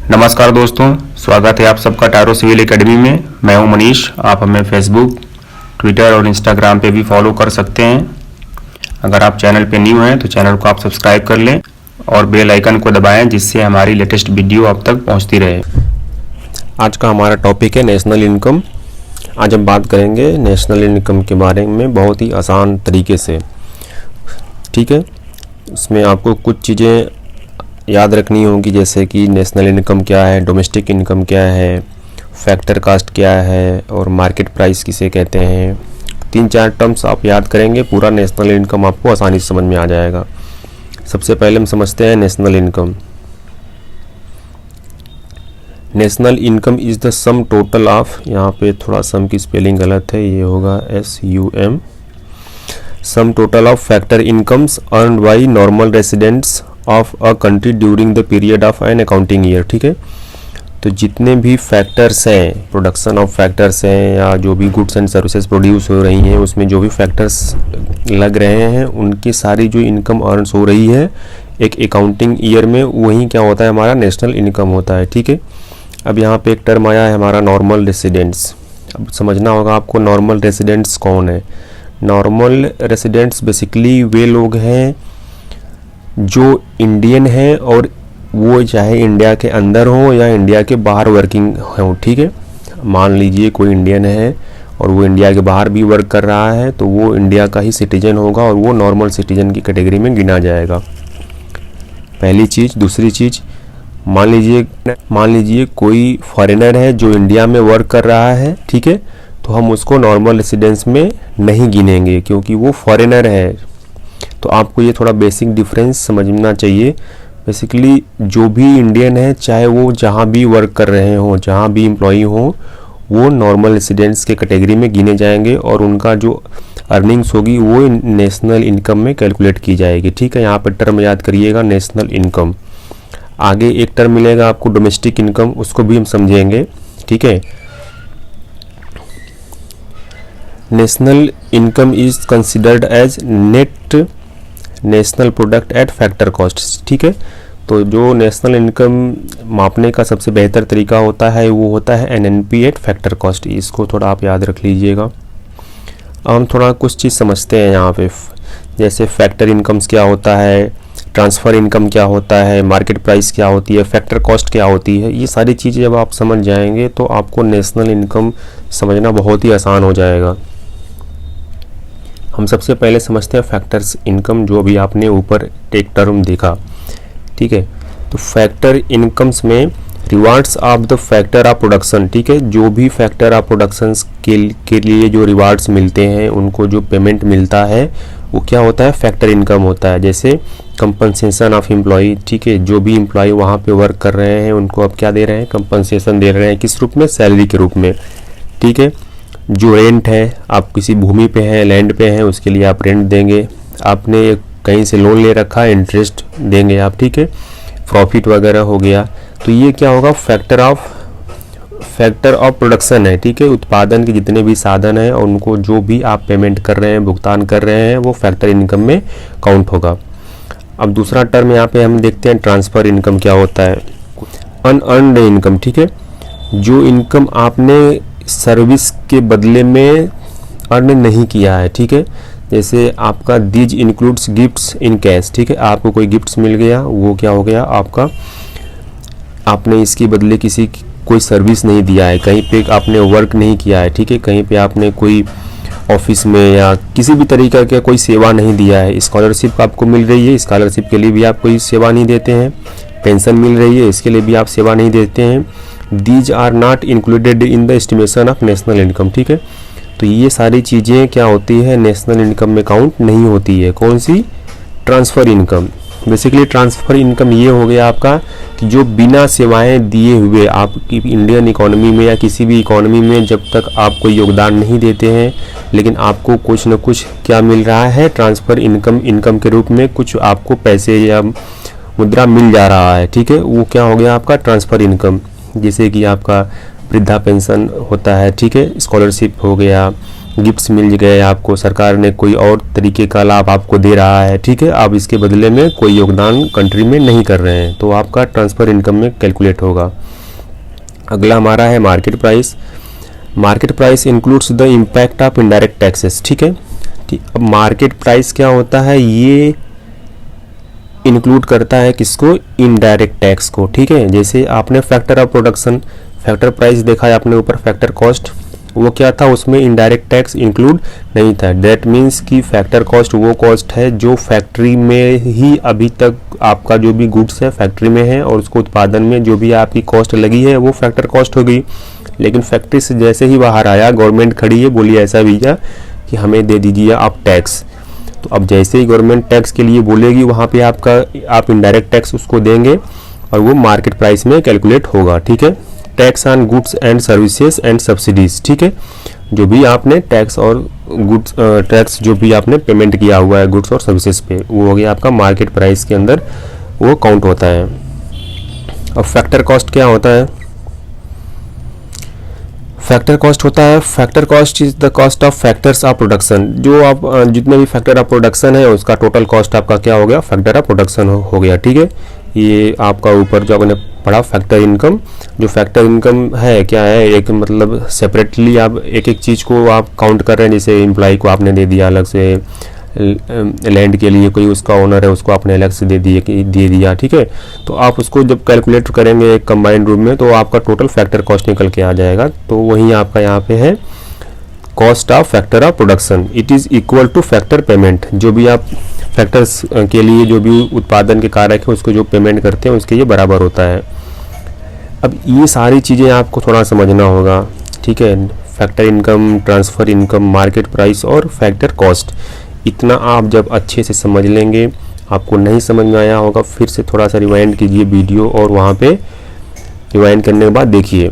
नमस्कार दोस्तों, स्वागत है आप सबका टारो सिविल एकेडमी में। मैं हूं मनीष। आप हमें फेसबुक, ट्विटर और इंस्टाग्राम पे भी फॉलो कर सकते हैं। अगर आप चैनल पे न्यू हैं तो चैनल को आप सब्सक्राइब कर लें और बेल आइकन को दबाएं, जिससे हमारी लेटेस्ट वीडियो आप तक पहुंचती रहे। आज का हमारा टॉपिक है नेशनल इनकम। आज हम बात करेंगे नेशनल इनकम के बारे में बहुत ही आसान तरीके से। ठीक है, इसमें आपको कुछ चीज़ें याद रखनी होगी, जैसे कि नेशनल इनकम क्या है, डोमेस्टिक इनकम क्या है, फैक्टर कास्ट क्या है और मार्केट प्राइस किसे कहते हैं। 3-4 टर्म्स आप याद करेंगे, पूरा नेशनल इनकम आपको आसानी से समझ में आ जाएगा। सबसे पहले हम समझते हैं national income. National income is the sum total of, यहाँ पे थोड़ा सम की स्पेलिंग गलत है, ये होगा SUM, some total of factor incomes earned by normal residents of a country during the period of an accounting year. ठीक है, तो जितने भी फैक्टर्स हैं, प्रोडक्शन ऑफ फैक्टर्स हैं या जो भी गुड्स एंड सर्विसेज प्रोड्यूस हो रही हैं, उसमें जो भी फैक्टर्स लग रहे हैं, उनकी सारी जो इनकम अर्न्स हो रही है एक अकाउंटिंग ईयर में, वही क्या होता है, हमारा नेशनल इनकम होता है। ठीक है, अब यहाँ पे एक टर्म आया है हमारा नॉर्मल रेसिडेंट्स। अब समझना होगा आपको नॉर्मल रेसिडेंट्स कौन है। नॉर्मल रेसिडेंट्स बेसिकली वे लोग हैं जो इंडियन हैं और वो चाहे इंडिया के अंदर हो या इंडिया के बाहर वर्किंग हो। ठीक है, मान लीजिए कोई इंडियन है और वो इंडिया के बाहर भी वर्क कर रहा है, तो वो इंडिया का ही सिटीजन होगा और वो नॉर्मल सिटीजन की कैटेगरी में गिना जाएगा। पहली चीज़। दूसरी चीज़, मान लीजिए कोई फॉरेनर है जो इंडिया में वर्क कर रहा है, ठीक है, तो हम उसको नॉर्मल रेसिडेंस में नहीं गिनेंगे क्योंकि वो फॉरेनर है। तो आपको ये थोड़ा बेसिक डिफरेंस समझना चाहिए। बेसिकली जो भी इंडियन है, चाहे वो जहाँ भी वर्क कर रहे हों, जहाँ भी एम्प्लॉई हों, वो नॉर्मल रेसिडेंट्स के कैटेगरी में गिने जाएंगे और उनका जो अर्निंग्स होगी वो नेशनल इनकम में कैलकुलेट की जाएगी। ठीक है, यहाँ पर टर्म याद करिएगा नेशनल इनकम। आगे एक टर्म मिलेगा आपको डोमेस्टिक इनकम, उसको भी हम समझेंगे। ठीक है, national income is considered as net national product at factor cost. ठीक है, तो जो नेशनल इनकम मापने का सबसे बेहतर तरीका होता है वो होता है NNP एट फैक्टर कॉस्ट। इसको थोड़ा आप याद रख लीजिएगा। हम थोड़ा कुछ चीज़ समझते हैं यहाँ पे, जैसे फैक्टर इनकम्स क्या होता है, ट्रांसफ़र इनकम क्या होता है, मार्केट प्राइस क्या होती है, फैक्टर कॉस्ट क्या होती है। ये सारी चीज़ें जब आप समझ जाएंगे तो आपको नेशनल इनकम समझना बहुत ही आसान हो जाएगा। हम सबसे पहले समझते हैं फैक्टर्स इनकम, जो भी आपने ऊपर एक टर्म देखा। ठीक है, तो फैक्टर इनकम्स में rewards of the factor of production. ठीक है, जो भी फैक्टर ऑफ प्रोडक्शन के लिए जो रिवार्ड्स मिलते हैं, उनको जो पेमेंट मिलता है वो क्या होता है, फैक्टर इनकम होता है। जैसे कंपनसेशन ऑफ एम्प्लॉय। ठीक है, जो भी एम्प्लॉय वहाँ पे वर्क कर रहे हैं उनको अब क्या दे रहे हैं, कंपनसेशन दे रहे हैं। किस रूप में, सैलरी के रूप में। ठीक है, जो रेंट है, आप किसी भूमि पे हैं, लैंड पे हैं, उसके लिए आप रेंट देंगे। आपने कहीं से लोन ले रखा है, इंटरेस्ट देंगे आप। ठीक है, प्रॉफिट वगैरह हो गया, तो ये क्या होगा, फैक्टर ऑफ प्रोडक्शन है। ठीक है, उत्पादन के जितने भी साधन हैं और उनको जो भी आप पेमेंट कर रहे हैं, भुगतान कर रहे हैं, वो फैक्टर इनकम में काउंट होगा। अब दूसरा टर्म यहाँ पे हम देखते हैं ट्रांसफ़र इनकम क्या होता है, अनअर्न्ड इनकम। ठीक है, जो इनकम आपने सर्विस के बदले में अर्न नहीं किया है। ठीक है, जैसे आपका these includes gifts in cash. ठीक है, आपको कोई गिफ्ट्स मिल गया, वो क्या हो गया आपका, आपने इसके बदले किसी कोई सर्विस नहीं दिया है, कहीं पे आपने वर्क नहीं किया है। ठीक है, कहीं पे आपने कोई ऑफिस में या किसी भी तरीके का कोई सेवा नहीं दिया है। स्कॉलरशिप आपको मिल रही है, स्कॉलरशिप के लिए भी आप कोई सेवा नहीं देते हैं। पेंशन मिल रही है, इसके लिए भी आप सेवा नहीं देते हैं। These are not included in the estimation of national income. ठीक है, तो ये सारी चीज़ें क्या होती है, नेशनल इनकम में काउंट नहीं होती है। कौन सी, transfer income. Basically transfer income ये हो गया आपका कि जो बिना सेवाएं दिए हुए आपकी इंडियन इकोनॉमी में या किसी भी इकोनॉमी में जब तक आप कोई योगदान नहीं देते हैं, लेकिन आपको कुछ न कुछ क्या मिल रहा है, ट्रांसफ़र इनकम के रूप में कुछ आपको पैसे या मुद्रा मिल जा रहा है। ठीक है, वो क्या हो गया आपका ट्रांसफ़र इनकम। जैसे कि आपका वृद्धा पेंशन होता है, ठीक है, स्कॉलरशिप हो गया, गिफ्ट्स मिल गए आपको, सरकार ने कोई और तरीके का लाभ आपको दे रहा है, ठीक है, आप इसके बदले में कोई योगदान कंट्री में नहीं कर रहे हैं, तो आपका ट्रांसफ़र इनकम में कैलकुलेट होगा। अगला हमारा है market price. Market price includes the impact of indirect taxes, ठीक है। ठीक, अब मार्केट प्राइस क्या होता है, ये इंक्लूड करता है किसको, इनडायरेक्ट टैक्स को, ठीक है। जैसे आपने factor of production, factor price देखा है आपने ऊपर, फैक्टर कॉस्ट, वो क्या था, उसमें इनडायरेक्ट टैक्स इंक्लूड नहीं था। दैट मीन्स कि फैक्टर कॉस्ट वो कॉस्ट है जो फैक्ट्री में ही अभी तक आपका जो भी गुड्स है फैक्ट्री में है और उसको उत्पादन में जो भी आपकी कॉस्ट लगी है वो फैक्टर कॉस्ट हो गई। लेकिन फैक्ट्री से जैसे ही बाहर आया, गवर्नमेंट खड़ी है, बोलिए ऐसा भैया कि हमें दे दीजिए आप टैक्स, तो अब जैसे ही गवर्नमेंट टैक्स के लिए बोलेगी वहाँ पे आप इनडायरेक्ट टैक्स उसको देंगे और वो मार्केट प्राइस में कैलकुलेट होगा, ठीक है। Tax on goods and services and subsidies, ठीक है, जो भी आपने टैक्स और गुड्स टैक्स जो भी आपने पेमेंट किया हुआ है गुड्स और सर्विसेज पे, वो हो गया आपका मार्केट प्राइस के अंदर वो काउंट होता है। अब फैक्टर कॉस्ट क्या होता है, फैक्टर कॉस्ट होता है, factor cost is the cost of factors of production, जो आप जितने भी फैक्टर ऑफ प्रोडक्शन है उसका टोटल कॉस्ट आपका क्या हो गया, फैक्टर ऑफ प्रोडक्शन हो गया, ठीक है। ये आपका ऊपर जो आपने पढ़ा फैक्टर इनकम, जो फैक्टर इनकम है क्या है, एक मतलब सेपरेटली आप एक एक चीज़ को आप काउंट कर रहे हैं। जैसे एम्प्लॉय को आपने दे दिया अलग से, लैंड के लिए कोई उसका ओनर है उसको आपने अलग से दे दिया, ठीक है। तो आप उसको जब कैलकुलेट करेंगे एक कंबाइंड रूप में तो आपका टोटल फैक्टर कॉस्ट निकल के आ जाएगा। तो वहीं आपका यहाँ पे है cost of factor of production, it is equal to factor payment. जो भी आप फैक्टर्स के लिए जो भी उत्पादन के कारक है उसको जो पेमेंट करते हैं उसके ये बराबर होता है। अब ये सारी चीज़ें आपको थोड़ा समझना होगा, ठीक है। Factor income, transfer income, market price और फैक्टर कॉस्ट, इतना आप जब अच्छे से समझ लेंगे, आपको नहीं समझ में आया होगा फिर से थोड़ा सा रिवाइंड कीजिए वीडियो और वहाँ पे रिवाइंड करने के बाद देखिए।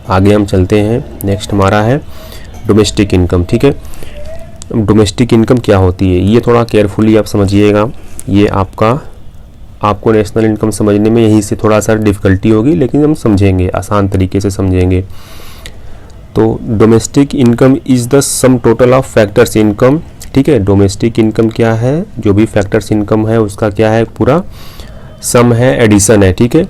आगे हम चलते हैं, नेक्स्ट हमारा है डोमेस्टिक इनकम, ठीक है। डोमेस्टिक इनकम क्या होती है ये थोड़ा केयरफुली आप समझिएगा। ये आपको नेशनल इनकम समझने में यहीं से थोड़ा सा डिफ़िकल्टी होगी, लेकिन हम समझेंगे, आसान तरीके से समझेंगे। तो domestic income is the sum total of factors income, ठीक है। डोमेस्टिक इनकम क्या है, जो भी फैक्टर्स इनकम है उसका क्या है, पूरा सम है, एडिशन है, ठीक है।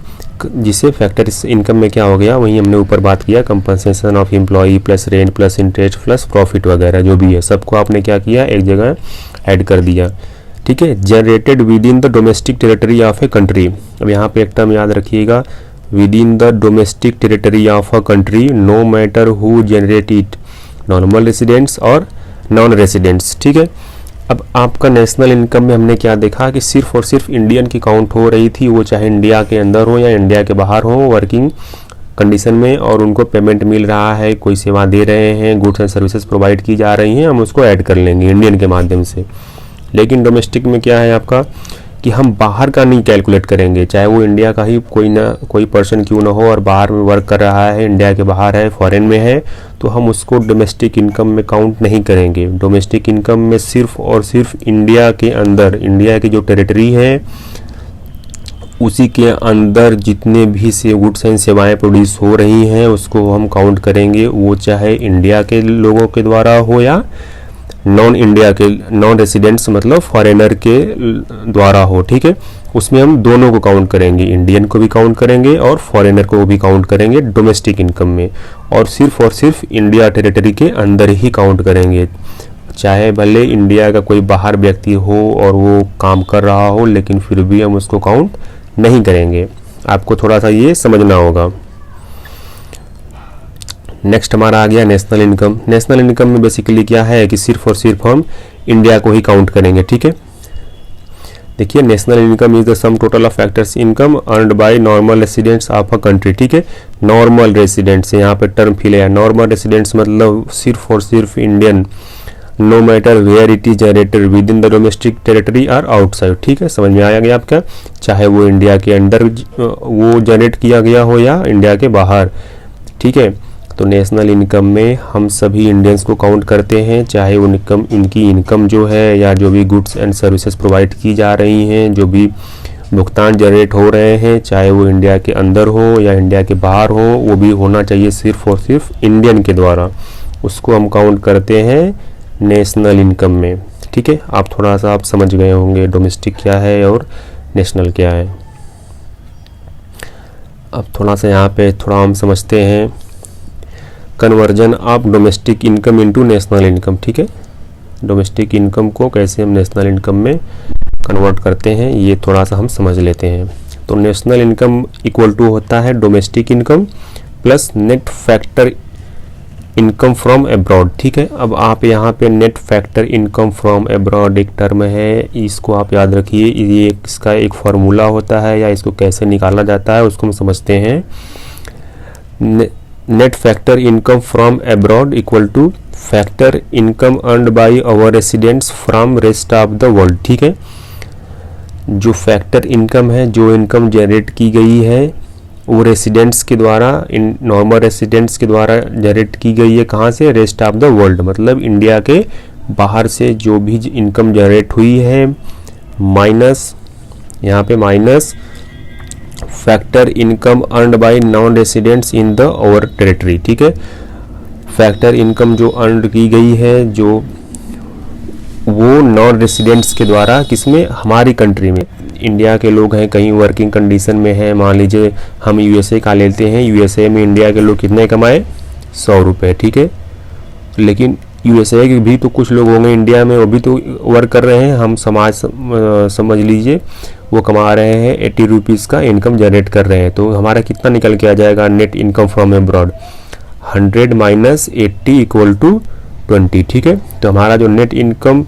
जिसे फैक्टर्स इनकम में क्या हो गया, वहीं हमने ऊपर बात किया, compensation of employee plus rent plus interest plus profit वगैरह जो भी है सबको आपने क्या किया, एक जगह ऐड कर दिया, ठीक है। Generated within the domestic territory of a country. अब यहाँ पे एक टर्म याद रखिएगा, within the domestic territory of a country no matter who generate it, normal residents और नॉन रेसिडेंट्स, ठीक है। अब आपका नेशनल इनकम में हमने क्या देखा कि सिर्फ और सिर्फ इंडियन की काउंट हो रही थी, वो चाहे इंडिया के अंदर हो या इंडिया के बाहर हो, वर्किंग कंडीशन में, और उनको पेमेंट मिल रहा है, कोई सेवा दे रहे हैं, गुड्स एंड सर्विसेज प्रोवाइड की जा रही हैं, हम उसको ऐड कर लेंगे इंडियन के माध्यम से। लेकिन डोमेस्टिक में क्या है आपका कि हम बाहर का नहीं कैलकुलेट करेंगे, चाहे वो इंडिया का ही कोई पर्सन क्यों ना हो और बाहर में वर्क कर रहा है, इंडिया के बाहर है, फॉरेन में है, तो हम उसको डोमेस्टिक इनकम में काउंट नहीं करेंगे। डोमेस्टिक इनकम में सिर्फ और सिर्फ इंडिया के अंदर, इंडिया की जो टेरिटरी है उसी के अंदर जितने भी से गुड्स एंड सेवाएं प्रोड्यूस हो रही हैं उसको हम काउंट करेंगे, वो चाहे इंडिया के लोगों के द्वारा हो या नॉन रेसिडेंट्स मतलब फॉरेनर के द्वारा हो, ठीक है। उसमें हम दोनों को काउंट करेंगे, इंडियन को भी काउंट करेंगे और फॉरेनर को भी काउंट करेंगे डोमेस्टिक इनकम में, और सिर्फ इंडिया टेरिटरी के अंदर ही काउंट करेंगे। चाहे भले इंडिया का कोई बाहर व्यक्ति हो और वो काम कर रहा हो, लेकिन फिर भी हम उसको काउंट नहीं करेंगे। आपको थोड़ा सा ये समझना होगा। नेक्स्ट हमारा आ गया नेशनल इनकम। नेशनल इनकम में बेसिकली क्या है कि सिर्फ और सिर्फ हम इंडिया को ही काउंट करेंगे, ठीक है। देखिए, national income is the sum total of factors income earned by normal residents of a country, ठीक है। नॉर्मल रेसिडेंट्स यहाँ पे टर्म फिल है, नॉर्मल रेसिडेंट्स मतलब सिर्फ और सिर्फ Indian, no matter where it is generated within the domestic territory और आउटसाइड, ठीक है। समझ में आया गया आपका, चाहे वो इंडिया के अंदर वो जनरेट किया गया हो या इंडिया के बाहर, ठीक है। तो नेशनल इनकम में हम सभी इंडियंस को काउंट करते हैं, चाहे उनकी इनकम जो है या जो भी गुड्स एंड सर्विसेज प्रोवाइड की जा रही हैं, जो भी भुगतान जनरेट हो रहे हैं, चाहे वो इंडिया के अंदर हो या इंडिया के बाहर हो, वो भी होना चाहिए सिर्फ और सिर्फ इंडियन के द्वारा। उसको हम काउंट करते हैं नेशनल इनकम में। ठीक है, आप थोड़ा सा आप समझ गए होंगे डोमेस्टिक क्या है और नेशनल क्या है। अब थोड़ा सा यहाँ पे थोड़ा हम समझते हैं conversion of domestic income into national income. ठीक है, डोमेस्टिक इनकम को कैसे हम नेशनल इनकम में कन्वर्ट करते हैं ये थोड़ा सा हम समझ लेते हैं। तो नेशनल इनकम इक्वल टू होता है domestic income plus net factor income from abroad. ठीक है, अब आप यहाँ पे net factor income from abroad एक टर्म है, इसको आप याद रखिए, ये इसका एक फार्मूला होता है या इसको कैसे निकाला जाता है उसको हम समझते हैं। Net factor income from abroad equal to factor income earned by our residents from rest of the world. ठीक है, जो फैक्टर इनकम है, जो इनकम जनरेट की गई है वो रेसिडेंट्स के द्वारा, इन नॉर्मल रेसिडेंट्स के द्वारा जनरेट की गई है, कहाँ से, रेस्ट ऑफ द वर्ल्ड, मतलब इंडिया के बाहर से जो भी इनकम जनरेट हुई है, माइनस यहाँ पे minus factor income earned by non residents in the our territory. ठीक है, फैक्टर इनकम जो अर्न की गई है जो वो नॉन रेसिडेंट्स के द्वारा, किसमें, हमारी कंट्री में, इंडिया के लोग हैं कहीं वर्किंग कंडीशन में है, मान लीजिए हम यूएसए का लेते हैं, यूएसए में इंडिया के लोग कितने कमाए, 100 रुपये। ठीक है, लेकिन यूएसए के भी तो कुछ लोग होंगे इंडिया में, वो भी तो वर्क कर रहे हैं, हम समाज समझ लीजिए वो कमा रहे हैं 80 रुपीज़ का इनकम जनरेट कर रहे हैं, तो हमारा कितना निकल के आ जाएगा net income from abroad, 100 minus 80 equal to 20। ठीक है, तो हमारा जो नेट इनकम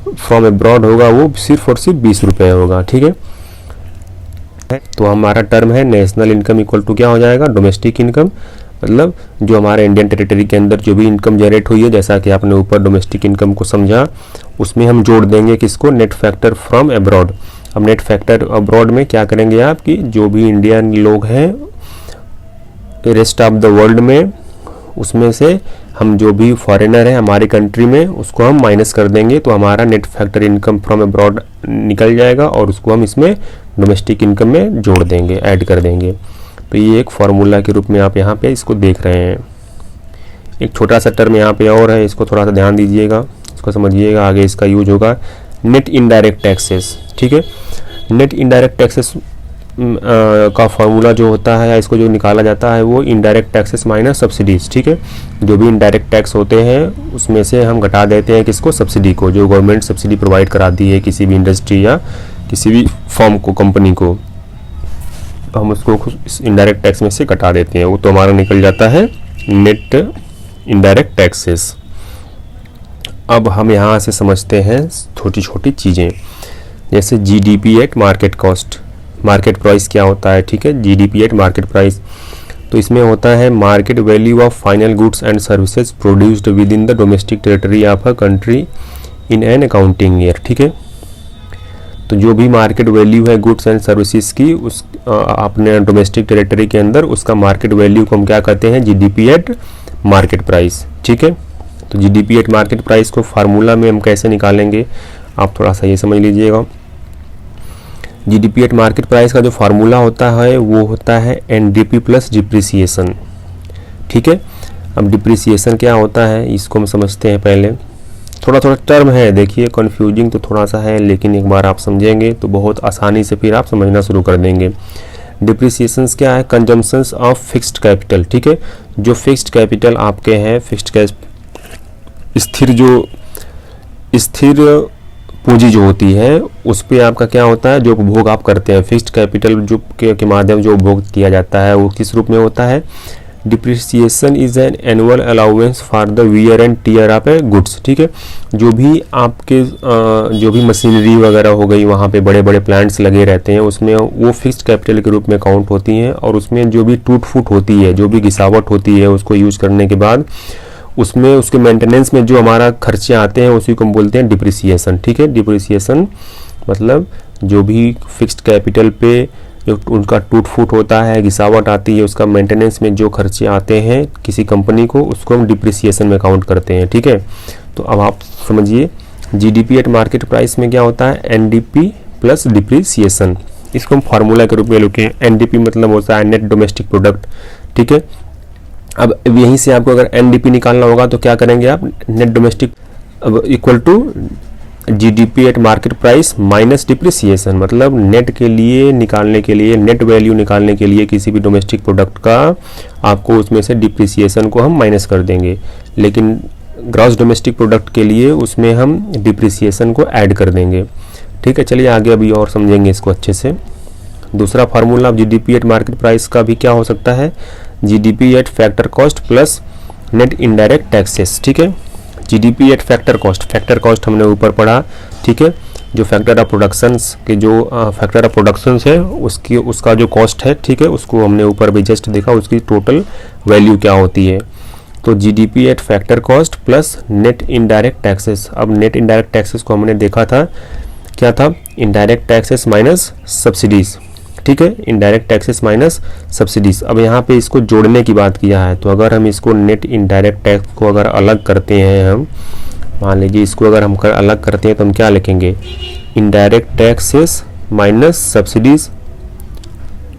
फ्रॉम अब्रॉड होगा वो सिर्फ और सिर्फ 20 रुपये होगा। ठीक है, तो हमारा टर्म है नेशनल इनकम इक्वल टू क्या हो जाएगा, डोमेस्टिक इनकम, मतलब जो हमारे इंडियन टेरिटरी के अंदर जो भी इनकम जनरेट हुई है, जैसा कि आपने ऊपर डोमेस्टिक इनकम को समझा, उसमें हम जोड़ देंगे किसको, नेट फैक्टर फ्रॉम अब्रॉड। अब नेट फैक्टर अब्रॉड में क्या करेंगे आप कि जो भी इंडियन लोग हैं रेस्ट ऑफ द वर्ल्ड में, उसमें से हम जो भी फॉरेनर है हमारी कंट्री में उसको हम माइनस कर देंगे, तो हमारा net factor income from abroad निकल जाएगा और उसको हम इसमें डोमेस्टिक इनकम में जोड़ देंगे, ऐड कर देंगे। तो ये एक फार्मूला के रूप में आप यहाँ पे इसको देख रहे हैं। एक छोटा सा टर्म यहाँ पे और है, इसको थोड़ा सा ध्यान दीजिएगा, इसको समझिएगा, आगे इसका यूज होगा, नेट इनडायरेक्ट टैक्सेस। ठीक है, नेट इनडायरेक्ट टैक्सेस का फार्मूला जो होता है या इसको जो निकाला जाता है वो इनडायरेक्ट टैक्सेस माइनस सब्सिडीज। ठीक है, जो भी इनडायरेक्ट टैक्स होते हैं उसमें से हम घटा देते हैं किसको, सब्सिडी को, जो गवर्नमेंट सब्सिडी प्रोवाइड कराती है किसी भी इंडस्ट्री या किसी भी फर्म को, कंपनी को, हम उसको इनडायरेक्ट टैक्स में से घटा देते हैं, वो तो हमारा निकल जाता है नेट इनडायरेक्ट टैक्सेस। अब हम यहाँ से समझते हैं छोटी छोटी चीज़ें, जैसे GDP at market cost, market price क्या होता है। ठीक है, जीडीपी एट मार्केट प्राइस, तो इसमें होता है market value of final goods and services produced with in the domestic territory of a country in an accounting year. ठीक है, तो जो भी मार्केट वैल्यू है गुड्स एंड सर्विसेज की उस अपने डोमेस्टिक टेरिटरी के अंदर, उसका मार्केट वैल्यू को हम क्या कहते हैं, जीडीपी एट मार्केट प्राइस। ठीक है, तो जीडीपी एट मार्केट प्राइस को फार्मूला में हम कैसे निकालेंगे आप थोड़ा सा ये समझ लीजिएगा। जीडीपी एट मार्केट प्राइस का जो फार्मूला होता है वो होता है एनडीपी प्लस डिप्रिसिएशन। ठीक है, अब डिप्रिसिएशन क्या होता है इसको हम समझते हैं पहले, थोड़ा थोड़ा टर्म है, देखिए कन्फ्यूजिंग तो थोड़ा सा है, लेकिन एक बार आप समझेंगे तो बहुत आसानी से फिर आप समझना शुरू कर देंगे। डिप्रिसिएशंस क्या है, कंजम्पशंस ऑफ फिक्स्ड कैपिटल। ठीक है, जो फिक्स्ड कैपिटल आपके हैं, स्थिर पूंजी जो होती है उस पे आपका क्या होता है, जो उपभोग आप करते हैं, फिक्स्ड कैपिटल जो के माध्यम जो उपभोग किया जाता है वो किस रूप में होता है, depreciation is an annual allowance for the wear and tear of a goods. ठीक है, जो भी आपके जो भी मशीनरी वगैरह हो गई, वहाँ पे बड़े बड़े प्लांट्स लगे रहते हैं, उसमें वो फिक्स्ड कैपिटल के रूप में काउंट होती हैं, और उसमें जो भी टूट फूट होती है, जो भी घिसावट होती है, उसको यूज करने के बाद उसमें उसके मेंटेनेंस में जो हमारा खर्चे आते हैं उसी को हम बोलते हैं डिप्रिसिएशन। ठीक है, डिप्रिसिएशन मतलब जो भी फिक्स्ड कैपिटल पे जो उनका टूट फूट होता है, घिसावट आती है, उसका मेंटेनेंस में जो खर्चे आते हैं किसी कंपनी को, उसको हम डिप्रिसिएशन में काउंट करते हैं। ठीक है, तो अब आप समझिए जीडीपी एट मार्केट प्राइस में क्या होता है, एनडीपी प्लस डिप्रिसिएशन, इसको हम फार्मूला के रूप में लिखें। एनडीपी मतलब होता है नेट डोमेस्टिक प्रोडक्ट। ठीक है, अब यहीं से आपको अगर एनडीपी निकालना होगा तो क्या करेंगे आप, नेट डोमेस्टिक अब equal to GDP at market price minus depreciation, मतलब नेट के लिए निकालने के लिए, नेट वैल्यू निकालने के लिए किसी भी डोमेस्टिक प्रोडक्ट का आपको उसमें से डिप्रिसिएशन को हम माइनस कर देंगे, लेकिन ग्रॉस डोमेस्टिक प्रोडक्ट के लिए उसमें हम डिप्रिसिएशन को ऐड कर देंगे। ठीक है, चलिए आगे अभी और समझेंगे इसको अच्छे से। दूसरा formula GDP at market price का भी क्या हो सकता है, GDP at factor cost plus net indirect taxes. ठीक है, जीडीपी एट फैक्टर कॉस्ट हमने ऊपर पढ़ा। ठीक है, जो फैक्टर ऑफ प्रोडक्शंस के जो फैक्टर ऑफ प्रोडक्शंस है उसका जो कॉस्ट है, ठीक है, उसको हमने ऊपर भी जस्ट देखा, उसकी टोटल वैल्यू क्या होती है। तो GDP at factor cost plus net indirect taxes. अब नेट इनडायरेक्ट टैक्सेस को हमने देखा था, क्या था, इनडायरेक्ट टैक्सेस माइनस सब्सिडीज। ठीक है, इनडायरेक्ट टैक्सेस माइनस सब्सिडीज। अब यहाँ पे इसको जोड़ने की बात किया है, तो अगर हम इसको नेट इनडायरेक्ट टैक्स को अगर अलग करते हैं, हम मान लीजिए इसको अगर हम अलग करते हैं तो हम क्या लिखेंगे, indirect taxes minus subsidies,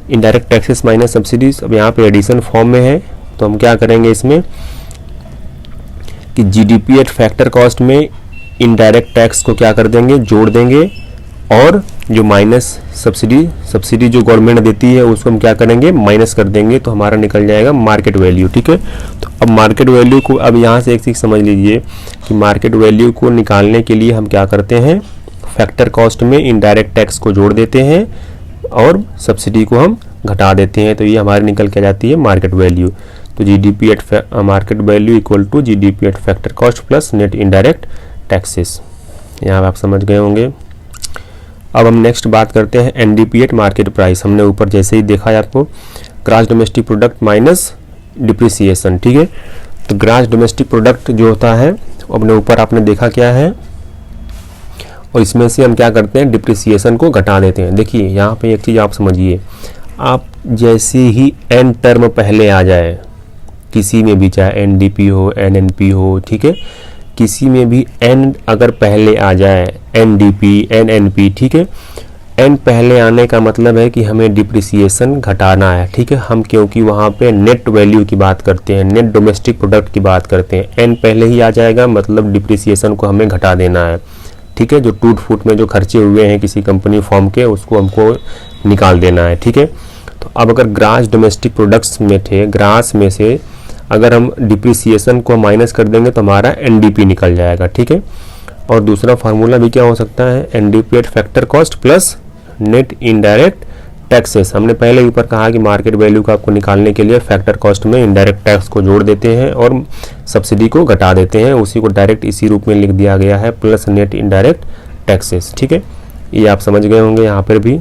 indirect taxes minus subsidies. अब यहाँ पे एडिशन फॉर्म में है, तो हम क्या करेंगे इसमें कि जीडीपी एट फैक्टर कॉस्ट में इनडायरेक्ट टैक्स को क्या कर देंगे, जोड़ देंगे, और जो माइनस सब्सिडी जो गवर्नमेंट देती है उसको हम क्या करेंगे, माइनस कर देंगे, तो हमारा निकल जाएगा मार्केट वैल्यू। ठीक है, तो अब मार्केट वैल्यू को, अब यहाँ से एक चीज़ समझ लीजिए कि मार्केट वैल्यू को निकालने के लिए हम क्या करते हैं, फैक्टर कॉस्ट में इनडायरेक्ट टैक्स को जोड़ देते हैं और सब्सिडी को हम घटा देते हैं, तो ये हमारी निकल के जाती है मार्केट वैल्यू। तो GDP at market value equal to GDP at factor cost plus net indirect taxes. यहाँ आप समझ गए होंगे। अब हम नेक्स्ट बात करते हैं एनडीपी एट मार्केट प्राइस। हमने ऊपर जैसे ही देखा है आपको, gross domestic product minus depreciation. ठीक है, तो ग्रॉस डोमेस्टिक प्रोडक्ट जो होता है अपने ऊपर आपने देखा क्या है, और इसमें से हम क्या करते हैं, डिप्रिसिएशन को घटा देते हैं। देखिए यहाँ पे एक चीज़ आप समझिए, आप जैसे ही एन टर्म पहले आ जाए किसी में भी, चाहे एनडीपी हो एनएनपी हो, ठीक है, किसी में भी एन अगर पहले आ जाए, एनडीपी एनएनपी, ठीक है, एन पहले आने का मतलब है कि हमें डिप्रिसिएशन घटाना है। ठीक है, हम क्योंकि वहाँ पे नेट वैल्यू की बात करते हैं, नेट डोमेस्टिक प्रोडक्ट की बात करते हैं, एन पहले ही आ जाएगा मतलब डिप्रिसिएशन को हमें घटा देना है। ठीक है, जो टूट फूट में जो खर्चे हुए हैं किसी कंपनी फॉर्म के, उसको हमको निकाल देना है। ठीक है, तो अब अगर ग्रॉस डोमेस्टिक प्रोडक्ट्स में थे, ग्रॉस में से अगर हम डिप्रिसिएशन को माइनस कर देंगे तो हमारा एनडीपी निकल जाएगा। ठीक है, और दूसरा फार्मूला भी क्या हो सकता है, NDP at factor cost plus net indirect taxes. हमने पहले ऊपर कहा कि मार्केट वैल्यू को आपको निकालने के लिए फैक्टर कॉस्ट में इनडायरेक्ट टैक्स को जोड़ देते हैं और सब्सिडी को घटा देते हैं, उसी को डायरेक्ट इसी रूप में लिख दिया गया है, प्लस नेट इनडायरेक्ट टैक्सेस। ठीक है, ये आप समझ गए होंगे। यहाँ पर भी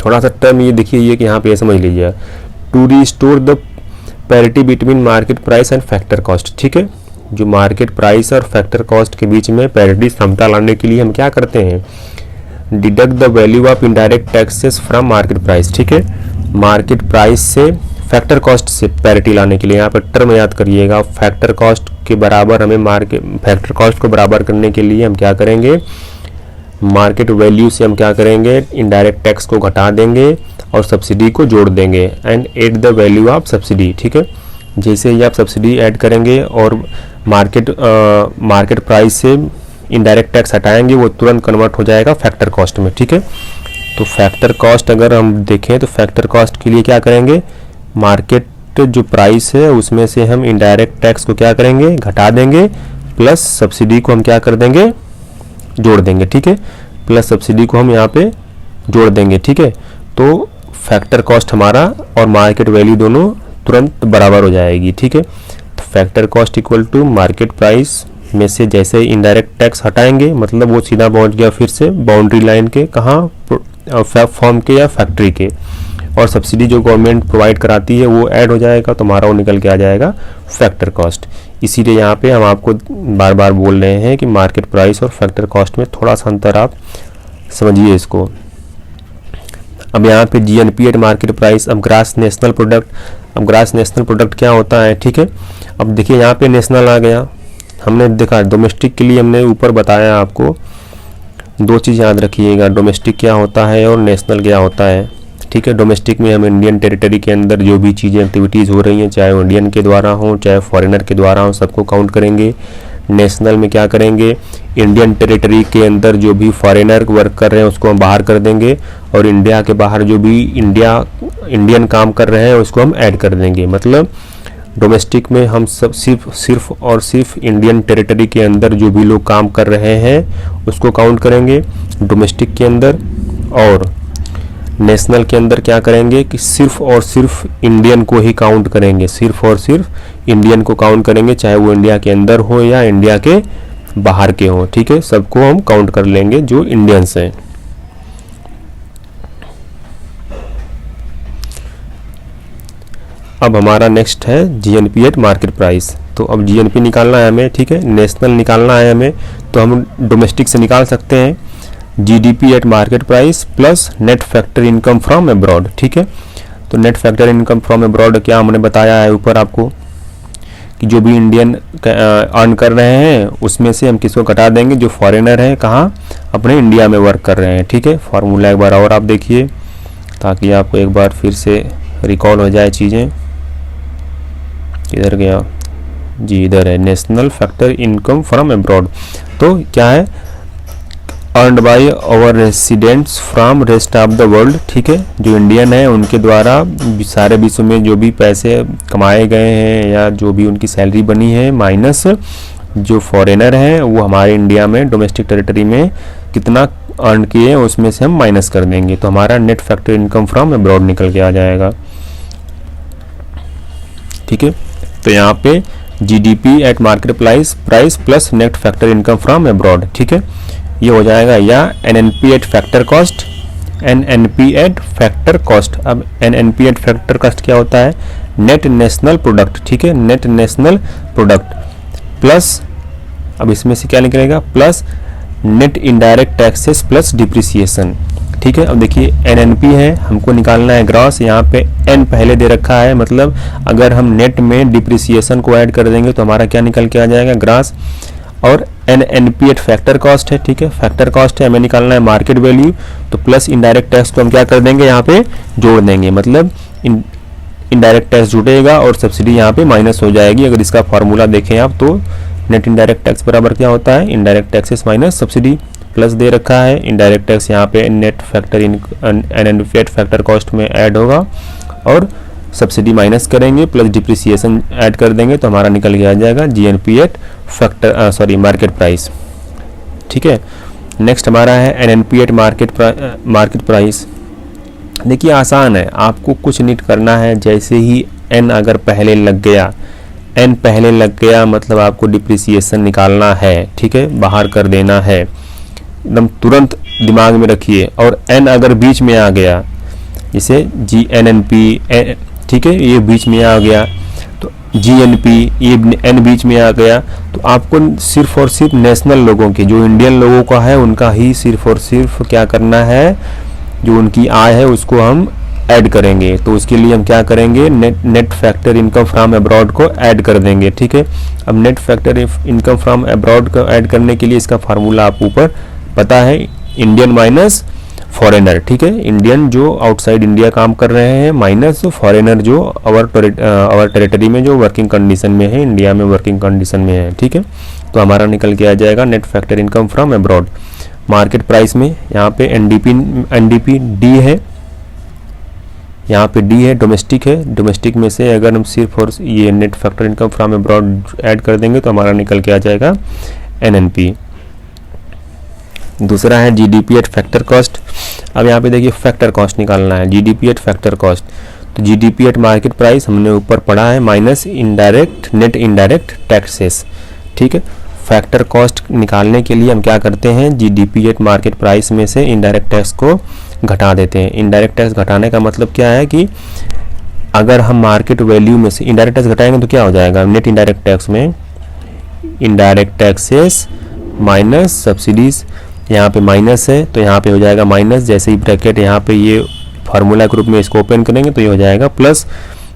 थोड़ा सा टर्म ये देखिए, ये कि यहाँ पे समझ लीजिए, to restore the parity between market price and factor cost. ठीक है, जो मार्केट प्राइस और फैक्टर कॉस्ट के बीच में पैरिटी समता लाने के लिए हम क्या करते हैं, deduct the value of indirect taxes from market price. ठीक है, मार्केट प्राइस से फैक्टर कॉस्ट से पैरिटी लाने के लिए, यहाँ पर टर्म याद करिएगा, फैक्टर कॉस्ट के बराबर हमें फैक्टर कॉस्ट को बराबर करने के लिए हम क्या करेंगे, मार्केट वैल्यू से हम क्या करेंगे, इनडायरेक्ट टैक्स को घटा देंगे और सब्सिडी को जोड़ देंगे, and add the value of subsidy. ठीक है, जैसे ही आप सब्सिडी ऐड करेंगे और मार्केट प्राइस से इनडायरेक्ट टैक्स हटाएंगे, वो तुरंत कन्वर्ट हो जाएगा फैक्टर कॉस्ट में। ठीक है, तो फैक्टर कॉस्ट अगर हम देखें तो फैक्टर कॉस्ट के लिए क्या करेंगे, मार्केट जो प्राइस है उसमें से हम इनडायरेक्ट टैक्स को क्या करेंगे, घटा देंगे, प्लस सब्सिडी को हम क्या कर देंगे, जोड़ देंगे। ठीक है, प्लस सब्सिडी को हम यहाँ पे जोड़ देंगे। ठीक है, तो फैक्टर कॉस्ट हमारा और मार्केट वैल्यू दोनों तुरंत बराबर हो जाएगी। ठीक है, तो factor cost equal to market price में से जैसे ही इनडायरेक्ट टैक्स हटाएंगे, मतलब वो सीधा पहुंच गया फिर से बाउंड्री लाइन के, कहाँ, फॉर्म के या फैक्ट्री के, और सब्सिडी जो गवर्नमेंट प्रोवाइड कराती है वो ऐड हो जाएगा, तो हमारा वो निकल के आ जाएगा फैक्टर कॉस्ट। इसीलिए यहाँ पे हम आपको बार बार बोल रहे हैं कि मार्केट प्राइस और फैक्टर कॉस्ट में थोड़ा सा अंतर आप समझिए इसको। अब यहाँ पे जीएनपी एट मार्केट प्राइस, अब ग्रॉस नेशनल प्रोडक्ट। अब ग्रॉस नेशनल प्रोडक्ट क्या होता है, ठीक है, अब देखिए यहाँ पे नेशनल आ गया, हमने देखा डोमेस्टिक के लिए हमने ऊपर बताया आपको, दो चीज़ याद रखिएगा, डोमेस्टिक क्या होता है और नेशनल क्या होता है। ठीक है। डोमेस्टिक में हम इंडियन टेरिटरी के अंदर जो भी चीज़ें एक्टिविटीज़ हो रही हैं, चाहे वो इंडियन के द्वारा हो चाहे फॉरेनर के द्वारा हो, सबको काउंट करेंगे। नेशनल में क्या करेंगे, इंडियन टेरिटरी के अंदर जो भी फॉरेनर वर्क कर रहे हैं उसको हम बाहर कर देंगे, और इंडिया के बाहर जो भी इंडियन काम कर रहे हैं उसको हम ऐड कर देंगे। मतलब डोमेस्टिक में हम सब सिर्फ और सिर्फ इंडियन टेरिटरी के अंदर जो भी लोग काम कर रहे हैं उसको काउंट करेंगे डोमेस्टिक के अंदर, और नेशनल के अंदर क्या करेंगे कि सिर्फ और सिर्फ इंडियन को ही काउंट करेंगे, सिर्फ और सिर्फ इंडियन को काउंट करेंगे, चाहे वो इंडिया के अंदर हो या इंडिया के बाहर के हो। ठीक है, सबको हम काउंट कर लेंगे जो इंडियंस हैं। अब हमारा नेक्स्ट है जीएनपी एट मार्केट प्राइस। तो अब जीएनपी निकालना है हमें, ठीक है, नेशनल निकालना है हमें, तो हम डोमेस्टिक से निकाल सकते हैं GDP at market price plus net factor income from abroad. ठीक है, तो net factor income from abroad क्या हमने बताया है ऊपर आपको कि जो भी इंडियन अर्न कर रहे हैं उसमें से हम किसको घटा देंगे, जो फॉरेनर हैं कहाँ, अपने इंडिया में वर्क कर रहे हैं। ठीक है, फार्मूला एक बार और आप देखिए ताकि आपको एक बार फिर से रिकॉल हो जाए चीज़ें। इधर गया जी, इधर है national factor income from abroad. तो क्या है, earned by our residents from rest of the world. ठीक है, जो इंडियन है उनके द्वारा सारे विश्व में जो भी पैसे कमाए गए हैं या जो भी उनकी सैलरी बनी है, माइनस जो फॉरेनर हैं वो हमारे इंडिया में डोमेस्टिक टेरिटरी में कितना अर्न किए हैं उसमें से हम माइनस कर देंगे, तो हमारा net factor income from abroad निकल के आ जाएगा। ठीक है, तो यहाँ पे GDP at market price plus net factor income from abroad. ठीक है, ये हो जाएगा, या NNP at factor cost, NNP at factor cost. अब एनएनपी एट फैक्टर कॉस्ट क्या होता है, नेट नेशनल प्रोडक्ट। ठीक है, नेट नेशनल प्रोडक्ट प्लस, अब इसमें से क्या निकलेगा, plus net indirect taxes plus depreciation. ठीक है, अब देखिए एनएनपी है, हमको निकालना है ग्रॉस, यहाँ पे एन पहले दे रखा है, मतलब अगर हम नेट में डिप्रिसिएशन को ऐड कर देंगे तो हमारा क्या निकल के आ जाएगा, ग्रॉस। और एनएनपी एट फैक्टर कॉस्ट है। ठीक है, फैक्टर कॉस्ट है, हमें निकालना है मार्केट वैल्यू, तो प्लस इनडायरेक्ट टैक्स को हम क्या कर देंगे, यहाँ पे जोड़ देंगे, मतलब इनडायरेक्ट टैक्स जुड़ेगा और सब्सिडी यहाँ पे माइनस हो जाएगी। अगर इसका फॉर्मूला देखें आप तो नेट इनडायरेक्ट टैक्स बराबर क्या होता है, indirect taxes minus subsidy, plus दे रखा है इनडायरेक्ट टैक्स यहाँ पे net factor NNP at factor cost में ऐड होगा और सब्सिडी माइनस करेंगे प्लस डिप्रिसिएशन ऐड कर देंगे, तो हमारा निकल के आ जाएगा GNP at factor market price. ठीक है, नेक्स्ट हमारा है एनएनपी एट मार्केट प्राइस। देखिए आसान है, आपको कुछ नहीं करना है, जैसे ही एन अगर पहले लग गया, एन पहले लग गया मतलब आपको डिप्रिसिएशन निकालना है। ठीक है, बाहर कर देना है, एकदम तुरंत दिमाग में रखिए। और एन अगर बीच में आ गया, जैसे जी एन एन पी, ठीक है, ये बीच में आ गया, तो जीएनपी, ये एन बीच में आ गया, तो आपको सिर्फ और सिर्फ नेशनल लोगों के, जो इंडियन लोगों का है उनका ही सिर्फ और सिर्फ क्या करना है, जो उनकी आय है उसको हम ऐड करेंगे। तो उसके लिए हम क्या करेंगे, net factor income from abroad को ऐड कर देंगे। ठीक है, अब net factor income from abroad को ऐड करने के लिए इसका फार्मूला आप ऊपर पता है, इंडियन माइनस फॉरेनर। ठीक है, इंडियन जो आउटसाइड इंडिया काम कर रहे हैं माइनस फॉरेनर जो अवर टेरिटरी में जो वर्किंग कंडीशन में है, इंडिया में वर्किंग कंडीशन में है। ठीक है, तो हमारा निकल के आ जाएगा net factor income from abroad. Market price में यहाँ पे एनडीपी डी है, यहाँ पे डी है, डोमेस्टिक है, डोमेस्टिक में से अगर हम सिर्फ और ये net factor income from abroad add कर देंगे तो हमारा निकल के आ जाएगा एनएनपी। दूसरा है जीडीपी एट फैक्टर कॉस्ट। अब यहाँ पे देखिए फैक्टर कॉस्ट निकालना है, जीडीपी एट फैक्टर कॉस्ट, तो जीडीपी एट मार्केट प्राइस हमने ऊपर पढ़ा है minus indirect net indirect taxes. ठीक है, फैक्टर कॉस्ट निकालने के लिए हम क्या करते हैं, जीडीपी एट मार्केट प्राइस में से इनडायरेक्ट टैक्स को घटा देते हैं। इनडायरेक्ट टैक्स घटाने का मतलब क्या है कि अगर हम मार्केट वैल्यू में से इनडायरेक्ट टैक्स घटाएंगे तो क्या हो जाएगा, नेट इनडायरेक्ट टैक्स में इनडायरेक्ट टैक्सेस माइनस सब्सिडीज, यहाँ पे माइनस है तो यहाँ पे हो जाएगा माइनस, जैसे ही ब्रैकेट यहाँ पे ये फार्मूला के रूप में इसको ओपन करेंगे तो ये हो जाएगा प्लस,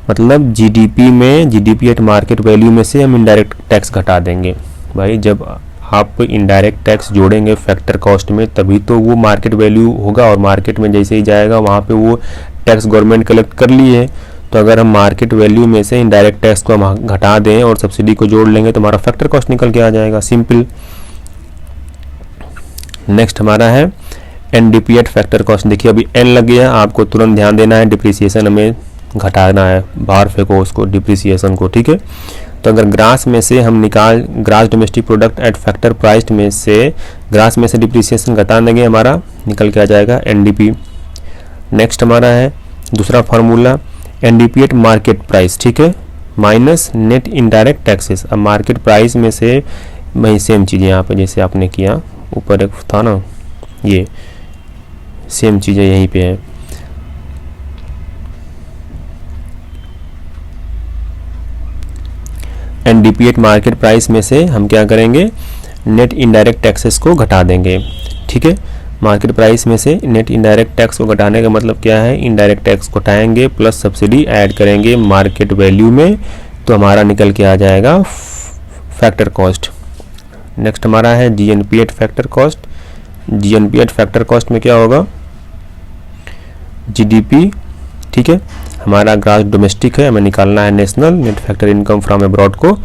मतलब जीडीपी में जीडीपी एट मार्केट वैल्यू में से हम इनडायरेक्ट टैक्स घटा देंगे। भाई जब आप इनडायरेक्ट टैक्स जोड़ेंगे फैक्टर कॉस्ट में तभी तो वो मार्केट वैल्यू होगा, और मार्केट में जैसे ही जाएगा वहाँ पे वो टैक्स गवर्नमेंट कलेक्ट कर ली है, तो अगर हम मार्केट वैल्यू में से इनडायरेक्ट टैक्स को हम घटा दें और सब्सिडी को जोड़ लेंगे तो हमारा फैक्टर कॉस्ट निकल के आ जाएगा, सिंपल। नेक्स्ट हमारा है एनडीपी एट फैक्टर कॉस्ट। देखिए अभी एन लग गया, आपको तुरंत ध्यान देना है, डिप्रिसिएशन हमें घटाना है, बाहर फेंको उसको डिप्रिसिएशन को, ठीक है। तो अगर ग्रास में से हम grass domestic product at factor price में से ग्रास में से डिप्रिसिएशन घटा देंगे, हमारा निकल के आ जाएगा एनडीपी। नेक्स्ट हमारा है दूसरा formula NDP at market price, ठीक है, माइनस नेट इनडायरेक्ट टैक्सेस। अब मार्केट प्राइस में से वही सेम चीज़ यहाँ पे जैसे आपने किया, ऊपर एक था ना, ये सेम चीज़ें यहीं पे है। एनडीपी एट मार्केट प्राइस में से हम क्या करेंगे, नेट इनडायरेक्ट टैक्सेस को घटा देंगे, ठीक है। मार्केट प्राइस में से नेट इनडायरेक्ट टैक्स को घटाने का मतलब क्या है, इनडायरेक्ट टैक्स को घटाएंगे प्लस सब्सिडी ऐड करेंगे मार्केट वैल्यू में, तो हमारा निकल के आ जाएगा फैक्टर कॉस्ट। नेक्स्ट हमारा है GNP at factor cost. GNP at factor cost में क्या होगा, जीडीपी, ठीक है, हमारा ग्रास डोमेस्टिक है, हमें निकालना है national, net factor income from abroad को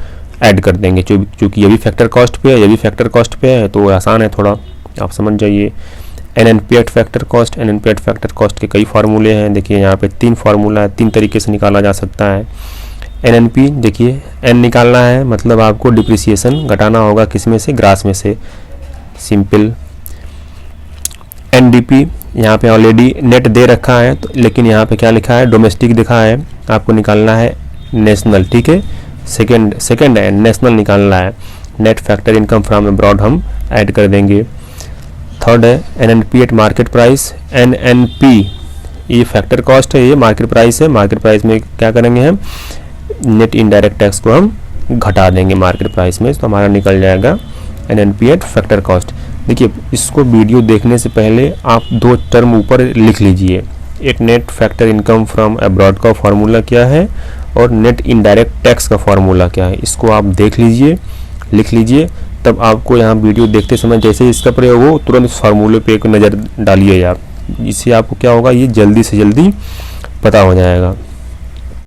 ऐड कर देंगे, चूँकि ये भी फैक्टर कॉस्ट पे है, ये भी फैक्टर कॉस्ट पे है, तो आसान है थोड़ा, आप समझ जाइए। NNP at factor cost, NNP at factor cost के कई फार्मूले हैं, देखिए यहाँ पे 3 फार्मूला है, 3 तरीके से निकाला जा सकता है। एनएनपी देखिए एन निकालना है, मतलब आपको डिप्रिसिएशन घटाना होगा किस में से, ग्रास में से, सिंपल। एनडीपी यहाँ पे ऑलरेडी नेट दे रखा है, तो लेकिन यहाँ पे क्या लिखा है, डोमेस्टिक दिखा है, आपको निकालना है नेशनल, ठीक है, सेकेंड है नेशनल निकालना है, net factor income from abroad हम ऐड कर देंगे। थर्ड है NNP eight market price. NNP ये फैक्टर कॉस्ट है, ये मार्केट प्राइस है, मार्केट प्राइस में क्या करेंगे हम, नेट इनडायरेक्ट टैक्स को हम घटा देंगे मार्केट प्राइस में, तो हमारा निकल जाएगा एनएनपी एट फैक्टर कॉस्ट। देखिए इसको वीडियो देखने से पहले आप 2 टर्म ऊपर लिख लीजिए, एक net factor income from abroad का फार्मूला क्या है और नेट इनडायरेक्ट टैक्स का फार्मूला क्या है, इसको आप देख लीजिए, लिख लीजिए, तब आपको यहाँ वीडियो देखते समय जैसे ही इसका प्रयोग हो तुरंत इस फार्मूले पे एक नज़र डालिए आप, इससे आपको क्या होगा, ये जल्दी से जल्दी पता हो जाएगा।